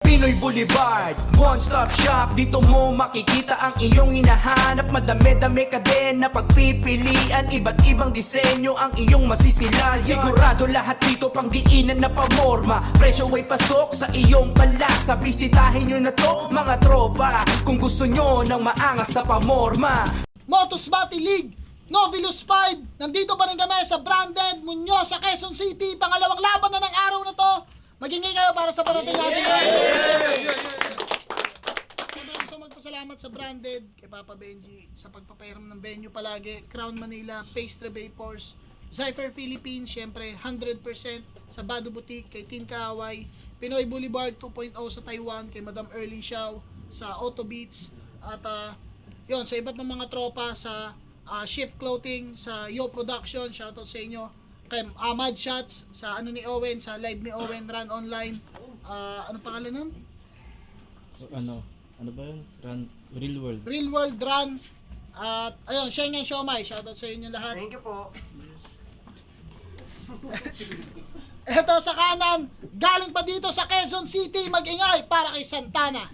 Pinoy Boulevard, one-stop shop. Dito mo makikita ang iyong hinahanap. Madami-dami ka din na pagpipilian. Iba't ibang disenyo ang iyong masisilayan. Sigurado lahat dito pang diinan na pamorma. Presyo ay pasok sa iyong panlasa. Bisitahin nyo na to mga tropa, kung gusto nyo ng maangas na pamorma. Motus Battle League, Novelus 5. Nandito pa rin kami sa Branded Muñoz sa Quezon City. Pangalawang laban na ng araw na to. Magingay kayo para sa parating natin. Gusto magpasalamat sa Branded, kay Papa Benji, sa pagpapahiram ng venue palagi. Crown Manila, Pastry Vapors, Zypher Philippines, syempre 100% sa Bado Boutique, kay Tin Kaaway, Pinoy Boulevard 2.0 sa Taiwan, kay Madam Erlyn Xiao sa Auto Beats, at yon sa iba pang mga tropa sa Shift Clothing, sa Yo Production, shoutout sa inyo, kay Mad Shots, sa ano ni Owen, sa live ni Owen, Run Online, ano pangalan nun? Ano ba yun? Real World. Real World Run, at ayun, Shengen Shomai, shoutout sa inyo lahat. Thank you po. Eto sa kanan, galing pa dito sa Quezon City, mag-ingay para kay Santana.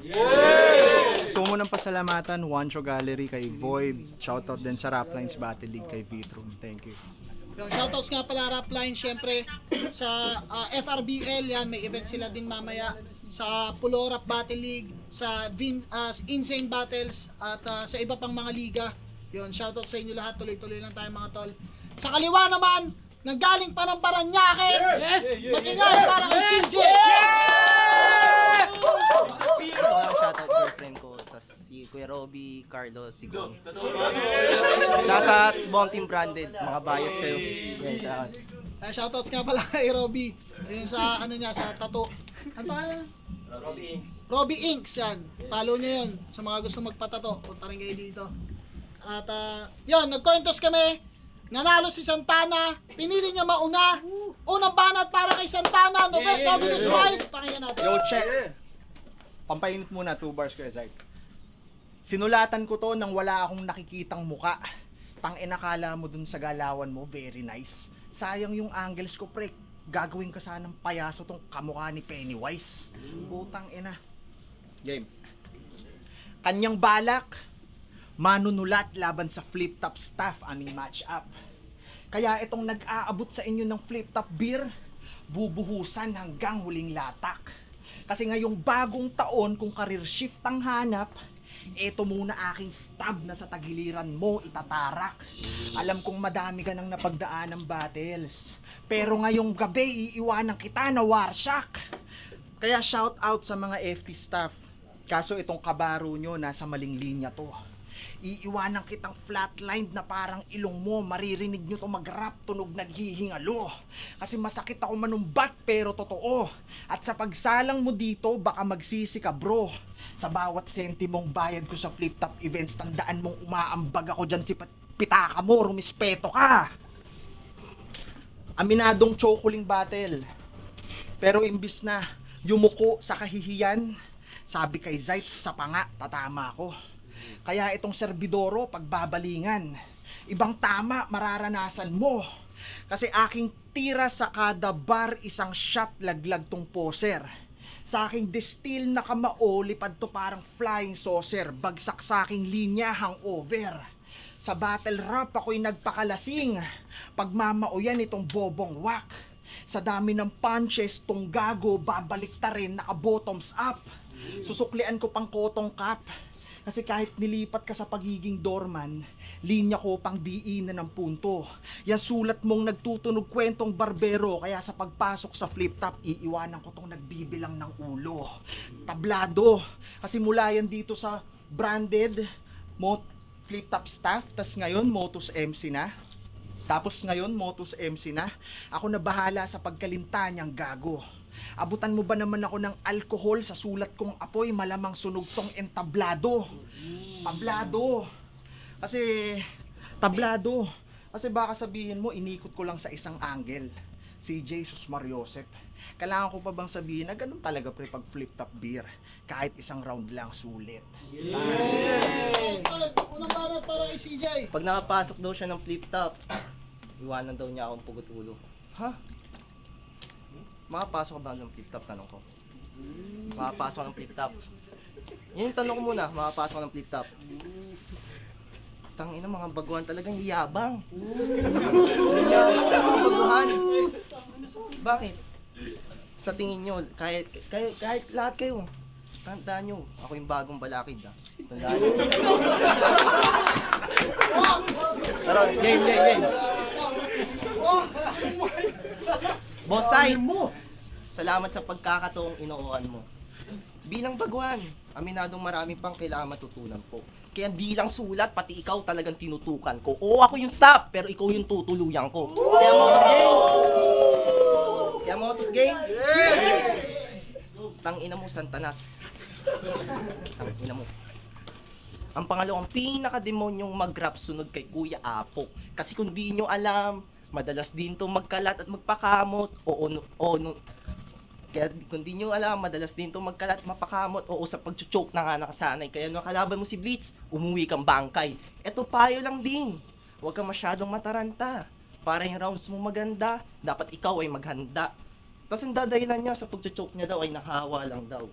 Gusto ko munang pasalamatan Juancho Gallery kay Void. Shoutout din sa Raplines Battle League kay Vitrum. Thank you. Yung shoutouts nga pala Rapline, syempre sa FRBL, yan may event sila din mamaya, sa Pulo Rap Battle League, sa Insane Battles, at sa iba pang mga liga. Yun, shoutout sa inyo lahat, tuloy-tuloy lang tayo mga tol. Sa kaliwa naman, nanggaling pa ng Paranaque, mag-ingay para kay CJ. Gusto ko lang shoutout girlfriend ko, tas si Kuya Robby, Carlos, si Gong. Tsaka sa buong team Branded, mga bias kayo. Yan sa akin. Shoutouts nga pala kay Robby. Yun sa ano niya, sa tattoo. Ano pangalan? Robby Inks, yan. Follow nyo yun. Sa mga gusto magpatato, punta rin kayo dito. At yun, nagkwentos kami. Nanalo si Santana. Pinili niya mauna. Unang banat para kay Santana. Novelus 5. Pakinggan natin. Yo, check. Pampainit muna, 2 bars ko, Zay. Sinulatan ko to nang wala akong nakikitang muka. Tangina, kala mo dun sa galawan mo, very nice. Sayang yung angles ko, pre. Gagawin ka sanang payaso tong kamukha ni Pennywise. Putang ina. Game. Kanyang balak, manunulat laban sa Flip Top Staff, aming match up. Kaya itong nag-aabot sa inyo ng Flip Top beer, bubuhusan hanggang huling latak. Kasi ngayong bagong taon, kung career shift ang hanap, eto muna aking stab na sa tagiliran mo itatarak. Alam kong madami ka nang napagdaan ng battles, pero ngayong gabi iiwanan kita na warsyak. Kaya shout out sa mga FT staff. Kaso itong kabaro nyo nasa maling linya to. Iiwanan kitang flatlined na parang ilong mo. Maririnig nyo to mag-rap, tunog naghihingalo. Kasi masakit ako manumbat pero totoo. At sa pagsalang mo dito, baka magsisi ka bro. Sa bawat sentimong bayad ko sa Flip Top events, tandaan mong umaambag ako dyan si pitaka mo, rumispeto ka. Aminadong chocoling battle. Pero imbis na yumuko sa kahihiyan, sabi kay Zayt, sa panga, tatama ako. Kaya itong serbidoro, pagbabalingan, ibang tama mararanasan mo. Kasi aking tira sa kada bar, isang shot laglag tong poser. Sa aking distill na kamao, lipad to parang flying saucer. Bagsak sa aking linya, hangover. Sa battle rap ako'y nagpakalasing. Pagmamauyan itong bobong wak. Sa dami ng punches, tong gago, babalik ta rin, naka bottoms up. Susuklian ko pang cotton cap. Kasi kahit nilipat ka sa pagiging doorman, linya ko pang diinan ng punto. Yan sulat mong nagtutunog kwentong barbero, kaya sa pagpasok sa Flip Top, iiwanan ko tong nagbibilang ng ulo. Tablado. Kasi mula yan dito sa Branded Flip Top staff, tas ngayon Motus MC na. Tapos ngayon Motus MC na. Ako na bahala sa pagkalimta niyang gago. Abutan mo ba naman ako ng alkohol sa sulat kong apoy, malamang sunog tong entablado. Tablado. Tablado. Kasi baka sabihin mo, inikot ko lang sa isang angle. Si Jesus Mariosep. Kailangan ko pa bang sabihin na ganun talaga pre pag Flip Top beer? Kahit isang round lang sulit. Unang banat para kay CJ. Pag nakapasok daw siya ng Flip Top, iwanan daw niya akong pugot ulo. Ha? Makapasok ba ng Flip Top, tanong ko? Makapasok ng flip-top. Yun yung tanong ko muna, makapasok ng flip-top. Tangina, mga baguhan talagang yabang. Yabang mga baguhan. Bakit? Sa tingin nyo, kahit lahat kayo, tandaan nyo, ako yung bagong balakid ah. Tandaan nyo. Pero, game. Bossay, salamat sa pagkakataong inuuhan mo. Bilang baguhan, aminadong marami pang kailangan matutunan ko. Kaya di lang sulat, pati ikaw talagang tinutukan ko. Oo, ako yung stop, pero ikaw yung tutuluyan ko. Kaya mo tos game? Tangina mo, Santanas. Tangina mo. Ang pangalawang pinaka-demonyong mag-rap sunod kay Kuya Apo. Kasi kung di nyo alam, madalas din to magkalat at magpakamot. Kaya kung di nyo alam, madalas din to magkalat, mapakamot. Oo, sa pag-choke na nga nakasanay. Kaya nung kalaban mo si Blitz, umuwi kang bangkay. Eto payo lang din. Huwag kang masyadong mataranta. Para yung rounds mo maganda, dapat ikaw ay maghanda. Tapos ang dadahilan niya sa pag-choke niya daw ay nahawa lang daw.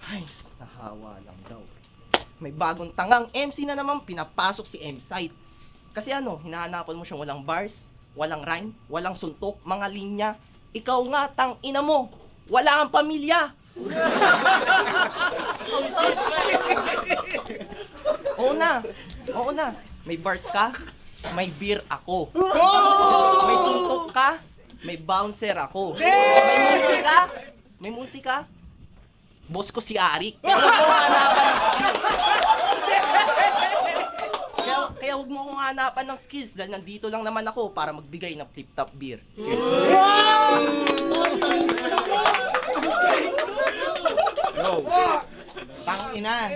Ay, nahawa lang daw. May bagong tangang MC na naman pinapasok si M-Site. Kasi ano, hinahanapan mo siyang walang bars, walang rhyme, walang suntok, mga linya. Ikaw nga, tang ina mo, wala kang pamilya. Oo na. May bars ka, may beer ako. May suntok ka, may bouncer ako. May multi ka, boss ko si Arik. Kaya huwag mo akong hanapan ng skills dahil nandito lang naman ako para magbigay ng flip-top beer. Cheers! Yo, tangina.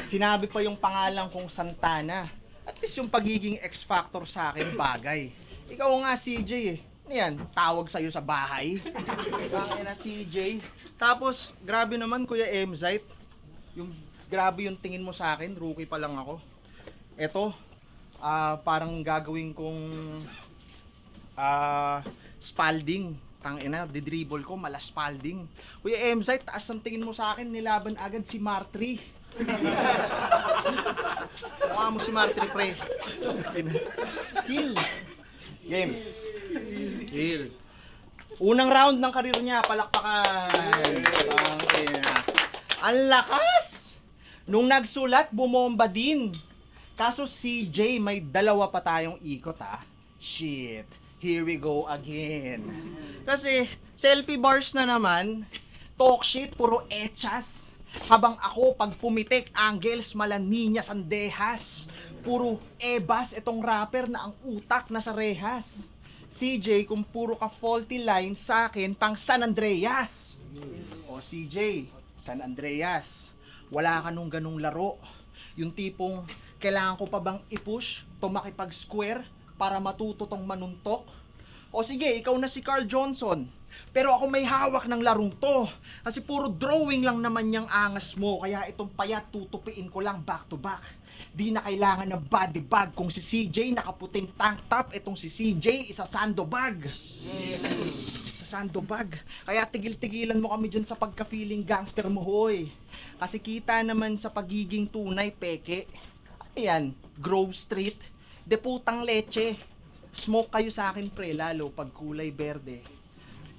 Sinabi pa yung pangalan kong Santana. At least yung pagiging X-Factor sa akin bagay. Ikaw nga CJ eh. Ano yan? Tawag sa'yo sa bahay. Tangina CJ. Tapos, grabe naman Kuya M-Zite. Grabe yung tingin mo sa akin. Rookie pa lang ako. Eto, parang gagawin kong Spalding. Tangina, didribble ko, mala Spalding. Kuya M-Zite, taas ang tingin mo sa akin, nilaban agad si Martri. Mukha mo si Martri, pre. Heal. Game. Heal. Unang round ng karir niya, palakpakan. Tangina. Ang lakas! Nung nagsulat, bumomba din. Kaso CJ, may dalawa pa tayong ikot ha. Shit, here we go again. Kasi, selfie bars na naman, talk shit, puro echas. Habang ako, pag pumitik, angles, malaninya, sandehas. Puro ebas, itong rapper na ang utak nasa rehas. CJ, kung puro ka faulty line sa akin, pang San Andreas. O CJ, San Andreas, wala ka nung ganung laro. Yung tipong, kailangan ko pa bang i-push to makipag-square para matuto tong manuntok? O sige, ikaw na si Carl Johnson. Pero ako may hawak ng larong to. Kasi puro drawing lang naman yung angas mo. Kaya itong payat tutupiin ko lang back to back. Di na kailangan ng body bag. Kung si CJ nakaputing tank top, itong si CJ isa sandbag. Sandbag. Kaya tigil-tigilan mo kami dyan sa pagka-feeling gangster mo, hoy. Kasi kita naman sa pagiging tunay, peke. Ayan, Grove Street, de putang leche. Smoke kayo sa akin pre, lalo pag kulay berde.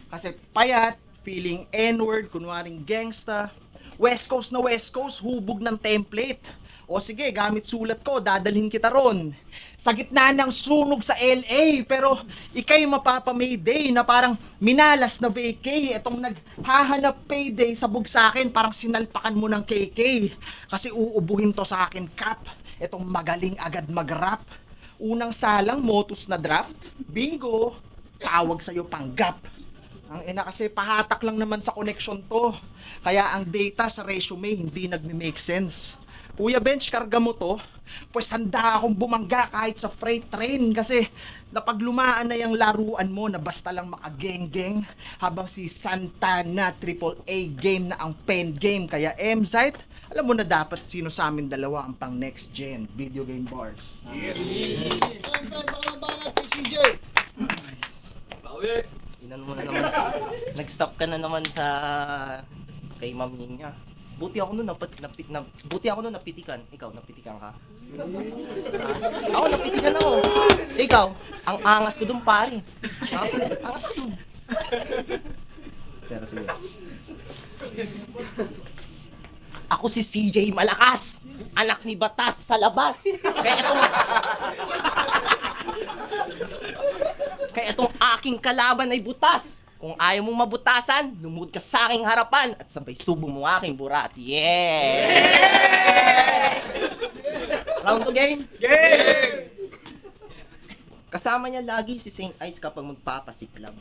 Kasi payat, feeling N-word, kunwaring gangsta. West Coast na West Coast, hubog ng template. O sige, gamit sulat ko, dadalhin kita ron. Sa gitna ng sunog sa LA, pero ikay mapapa-mayday na parang minalas na vacay. Itong naghahanap payday sabog sa akin, parang sinalpakan mo ng KK. Kasi uubuhin to sa akin, Cap. Itong magaling agad mag-rap. Unang salang, motus na draft. Bingo, tawag sa'yo panggap. Ang ina kasi pahatak lang naman sa connection to. Kaya ang data sa resume hindi nagme-make sense. Kuya Bench, karga mo to. Pues handa akong bumangga kahit sa freight train kasi napaglumaan na yung laruan mo na basta lang makageng-geng habang si Santana AAA game na ang pen game. Kaya M-Zite, alam mo na dapat sino sa amin dalawa ang pang next gen video game bars. Time, baka ba natin CJ? Inan mo na naman. Nag-stop ka na naman sa kay Ma'am Ninya. Buti ako nun napitikan. Ikaw, napitikan ka? Ako, napitikan ako. Ikaw, ang angas ko dun, pare. Angas ko dun. Pero sige. Ako si CJ Malakas, anak ni Batas sa labas. Kaya itong aking kalaban ay butas. Kung ayaw mong mabutasan, lumuhod ka sa aking harapan at sabay subo mo aking burat. Yeah! Round to game? Game! Kasama niya lagi si St. Ice kapag magpapasiklam.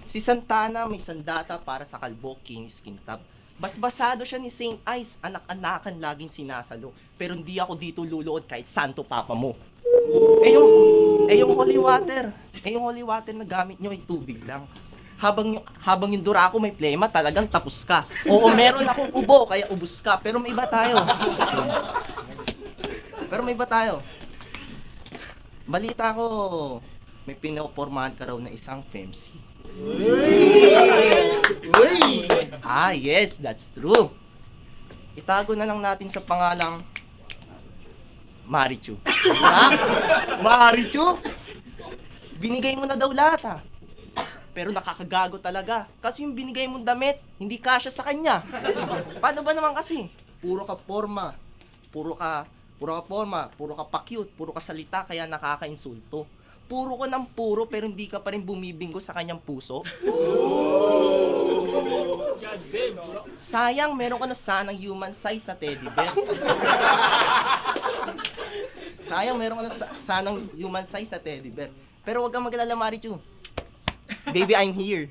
Si Santana may sandata para sa kalbo, kinis, kintab. Basbasado siya ni St. Ice, anak-anakan laging sinasalo. Pero hindi ako dito luluod kahit santo papa mo. Yung holy water na gamit nyo ay tubig lang. Habang yung dura ko may plema, talagang tapos ka. Oo, meron akong ubo, kaya ubus ka. Pero may iba tayo. Balita ko, may pinopormahan ka raw na isang femc. Ah, yes, that's true. Itago na lang natin sa pangalang Marichu. Max, Marichu? Binigay mo na daw lahat ah. Pero nakakagago talaga. Kasi yung binigay mong damit, hindi kasya sa kanya. Paano ba naman kasi? Puro ka forma, puro ka pa-cute, puro ka salita, kaya nakaka-insulto. Puro ka ng puro, pero hindi ka pa rin bumibinggo sa kanyang puso. Sayang, meron ka na sanang human size na teddy bear. Pero wag kang maglala, Marichu. Baby, I'm here.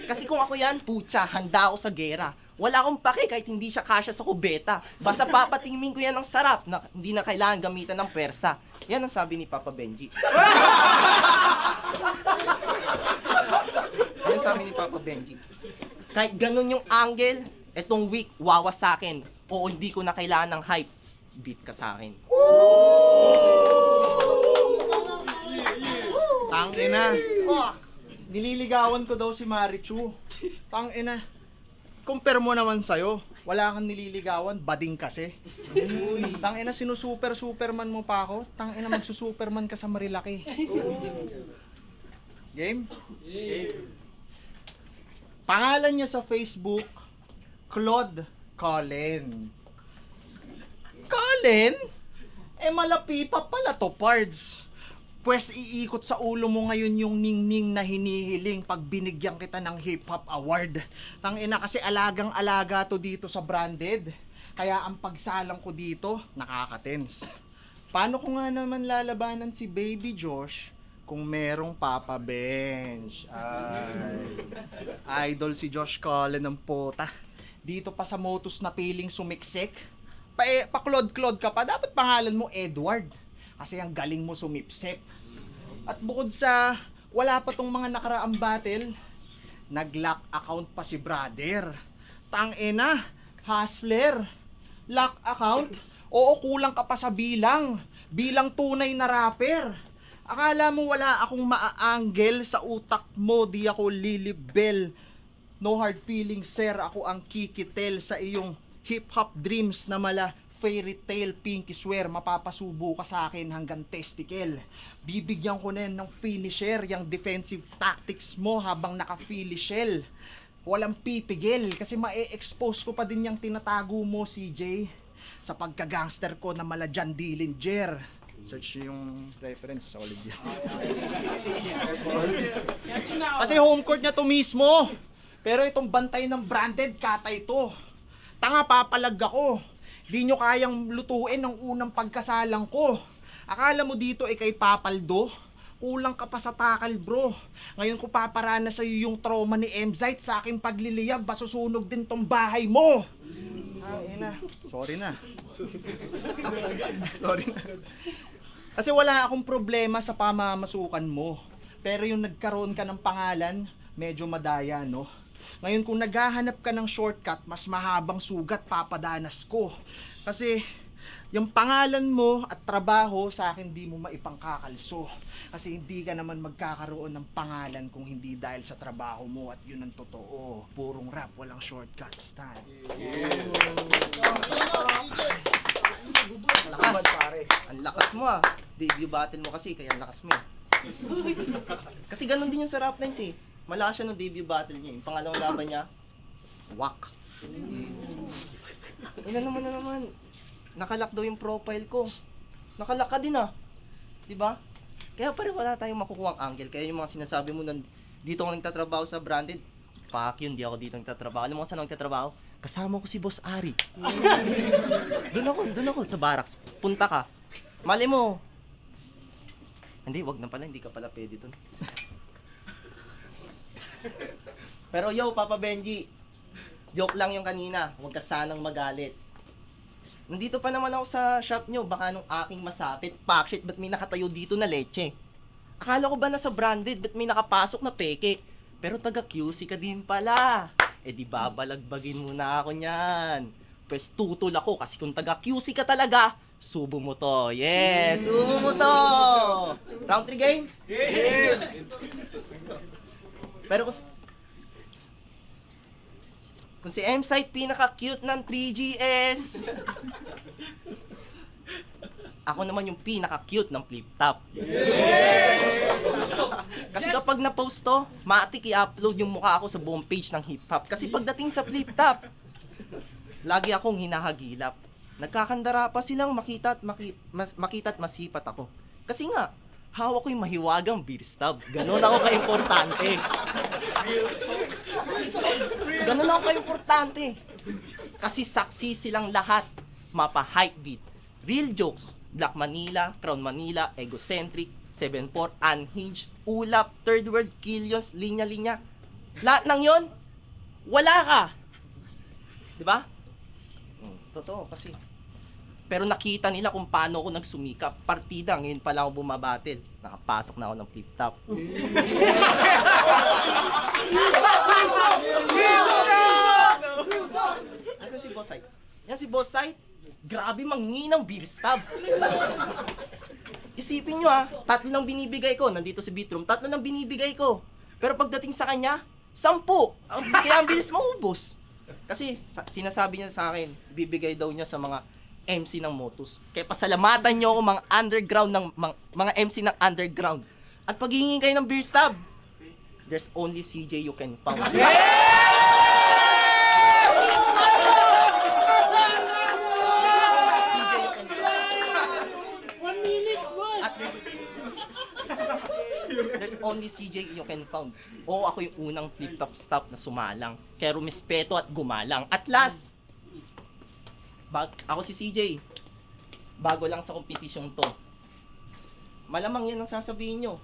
Kasi kung ako yan, putya, handa ako sa gera. Wala akong pake kahit hindi siya kasya sa kubeta. Basta papatingin ko yan ng sarap na hindi na kailangan gamitan ng persa. Yan ang sabi ni Papa Benji. Yan sabi ni Papa Benji. Kahit ganun yung angle, etong week, wawa sa akin. O hindi ko na kailangan ng hype. Beat ka sa akin. Tangina. Nililigawan ko daw si Marichu. Tangina. Compare mo naman sa'yo. Wala kang nililigawan, bading kasi. Tangina, Superman mo pa ako. Tangina, magsusuperman ka sa Marilaki. Game? Pangalan niya sa Facebook, Claude Colin. Colin? Malapi pa pala to, pards. Pwes iikot sa ulo mo ngayon yung ningning na hinihiling pag binigyan kita ng hip-hop award. Tangina kasi alagang-alaga to dito sa Branded. Kaya ang pagsalang ko dito, nakaka-tense. Paano ko nga naman lalabanan si Baby Josh kung merong Papa Bench? Ay, idol si Josh Cullen ng pota. Dito pa sa Motus na piling sumiksik. Pa-Claude ka pa, dapat pangalan mo Edward. Kasi ang galing mo sumipsip. At bukod sa wala pa tong mga nakaraang battle, nag-lock account pa si brother. Tangina, hustler. Lock account? Oo, kulang ka pa sa bilang. Bilang tunay na rapper. Akala mo wala akong maa-angle sa utak mo, di ako lilibel. No hard feelings, sir. Ako ang kikitel sa iyong hip-hop dreams na mala fairy tale, pinky swear, mapapasubo ka sa akin hanggang testicle. Bibigyan ko na yan ng finisher, yung defensive tactics mo habang naka-finish shell. Walang pipigil kasi ma-expose ko pa din yung tinatago mo, CJ, sa pagka-gangster ko na mala John Dillinger. Search yung reference, solid yan. Kasi home court niya to mismo. Pero itong bantay ng Branded, katay to. Tanga, papalag ako. Di nyo kayang lutuin ng unang pagkasalang ko. Akala mo dito ay kay Papaldo? Kulang ka pa sa takal, bro. Ngayon ko paparana sa'yo yung trauma ni Emzite sa aking pagliliyab. Basusunog din tong bahay mo. Ina. Sorry na. Sorry na. Kasi wala akong problema sa pamamasukan mo. Pero yung nagkaroon ka ng pangalan, medyo madaya, no? Ngayon kung naghahanap ka ng shortcut, mas mahabang sugat papadanas ko. Kasi Yung pangalan mo at trabaho sa akin di mo maipangkakalso. Kasi hindi ka naman magkakaroon ng pangalan kung hindi dahil sa trabaho mo at yun ang totoo. Purong rap, walang shortcuts. Tan. Lakas. Ang lakas mo ah. Debut battle mo kasi, kaya ang lakas mo eh. Kasi ganun din yung sa rap lines eh. Malakas siya nung debut battle niya. Yung pangalawang laban niya, wak. Na naman. Nakalock daw yung profile ko. Nakalock ka din ah. Diba? Kaya pa rin wala tayong makukuha ang angle. Kaya yung mga sinasabi mo na dito ako nagtatrabaho sa branded, fuck yun, di ako dito nagtatrabaho. Alam mo kung saan ako nagtatrabaho? Kasama ko si Boss Ari. Doon ako sa barracks. Punta ka. Mali mo. Hindi, wag na pala. Hindi ka pala pwede dun. Pero yo, Papa Benji. Joke lang yung kanina. Huwag ka sanang magalit. Nandito pa naman ako sa shop nyo. Baka nung aking masapit. Pack shit, ba't may nakatayo dito na leche? Akala ko ba nasa branded? Ba't may nakapasok na peke? Pero taga QC ka din pala. Eh di babalagbagin mo na ako niyan. Pwes tutol ako kasi kung taga QC ka talaga, subo mo to. Yes, subo mo to. Round 3 game? Pero kung si M-Site pinaka-cute ng 3GS, ako naman yung pinaka-cute ng flip-top. Kasi kapag na-post to, matik i-upload yung mukha ako sa buong page ng hip-hop. Kasi pagdating sa flip-top, lagi akong hinahagilap. Nagkakandara pa silang makita at masipat ako. Kasi nga, hawak ko yung mahiwagang beer stub. Ganon ako ka-importante. Ganon ako ka-importante. Kasi saksi silang lahat. Mapa hype beat, real jokes, Black Manila, Crown Manila, Egocentric, 7-4, Unhinged, Ulap, Third World, Killions, Linya-Linya. Lahat ng yon, wala ka. Diba? Totoo kasi. Pero nakita nila kung paano ako nagsumikap. Partida, ngayon pala ako bumabatil. Nakapasok na ako ng flip-top. Nasaan si Boss Site? Yan si Boss Site. Grabe manghingi ng beer stub. Isipin nyo 3 lang binibigay ko. Nandito si Beatroom, 3 lang binibigay ko. Pero pagdating sa kanya, 10. Kaya ang bilis maubos. Kasi sinasabi niya sa akin, bibigay daw niya sa mga MC ng Motus. Kaya pasalamatan nyo ako mga underground ng mga MC ng underground. At pag hihingi kayo ng beer stub, there's only CJ you can find. There's only CJ you can found. Oo, ako yung unang flip-top stop na sumalang. Kaya rumispeto at gumalang. At last, ako si CJ. Bago lang sa kompetisyon to. Malamang yan ang sasabihin nyo.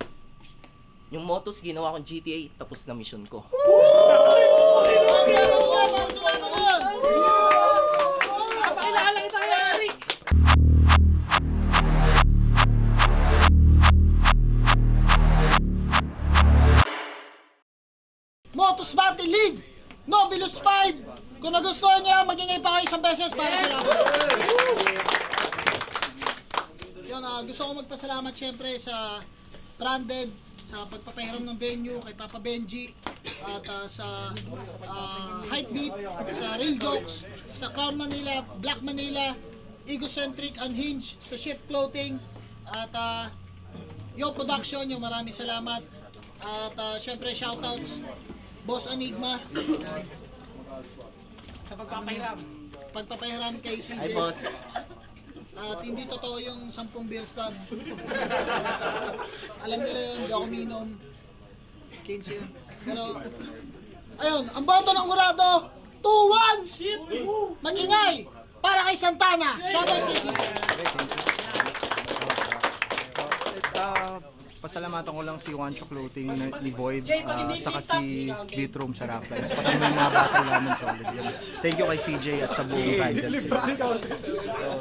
Yung Motus, ginawa kong GTA, tapos na mission ko. Motus Battle League, Novelus 5. Kung nagustuhan niya, magingay pa kayo isang beses para sa laban. Yun, gusto ko magpasalamat syempre sa Branded, sa pagpapahiram ng venue, kay Papa Benji, at sa Hypebeat, sa Real Jokes, sa Crown Manila, Black Manila, Egocentric, Unhinged, sa Shift Clothing, at Yo Production, yung maraming salamat. At syempre shoutouts Boss Enigma Sa pagpapahiram. Pagpapahiram kay CJ. Hi, boss. At hindi totoo yung 10 beer stub. Alam nila yun, hindi ako minom. 15 yun. Pero, ayun, ang boto ng hurado, 2-1! Shit! Magingay! Para kay Santana! Shoutouts kay CJ. Pasalamatan ko lang si Wancho Clothing ni Void, saka si Beatroom sa Raplines. Pati yung mga battle namin solid yan. Thank you kay CJ at sa buong Branded.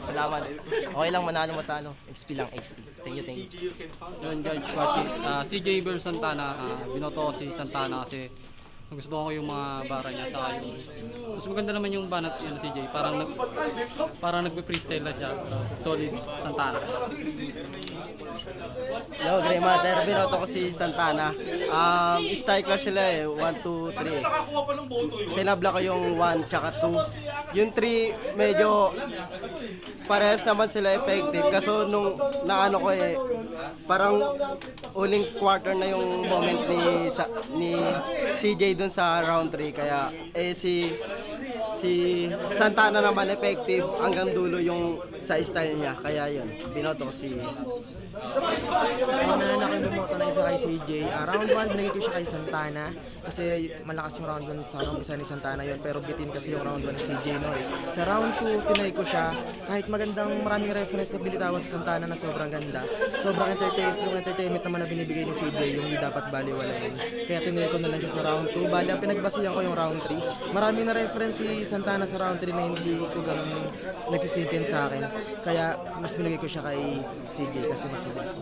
Salamat. Okay lang, manalo matalo. XP lang, XP. Thank you. Yun, Judge Swati. CJ versus Santana. Binoto ko si Santana kasi Gusto ko yung mga bara niya sa yung mas maganda naman yung banat yan si Jay. Parang nagpe-freestyle na siya. Solid Santana. Yo, Grey Matter, binoto ko si Santana. Strike lang sila eh, 1, 2, 3. Tinabla ko yung 1 tsaka 2. Yung 3, medyo parehas naman sila effective. Kaso nung naano ko eh, parang uling quarter na yung moment ni CJ dun sa round 3. Kaya si Santana naman effective hanggang dulo yung sa style niya. Kaya yun, binoto ko si Unahan ako yung bumoto na isa kay CJ. Round 1, binigay ko siya kay Santana. Kasi malakas yung round 1 sa umpisa ni Santana yon, pero bitin kasi yung round 1 ni CJ no. Sa round 2, tinay ko siya. Kahit maraming reference na binitawan sa Santana na sobrang ganda. Sobrang entertainment naman na binibigay ni CJ, yung hindi dapat baliwalain. Kaya tinay ko na lang siya sa round 2. Bali, ang pinagbasihan ko yung round 3. Maraming na reference si Santana sa round 3 na hindi ko ganun nagsisintin sa akin. Kaya mas binigay ko siya kay CJ kasi mas mabilis.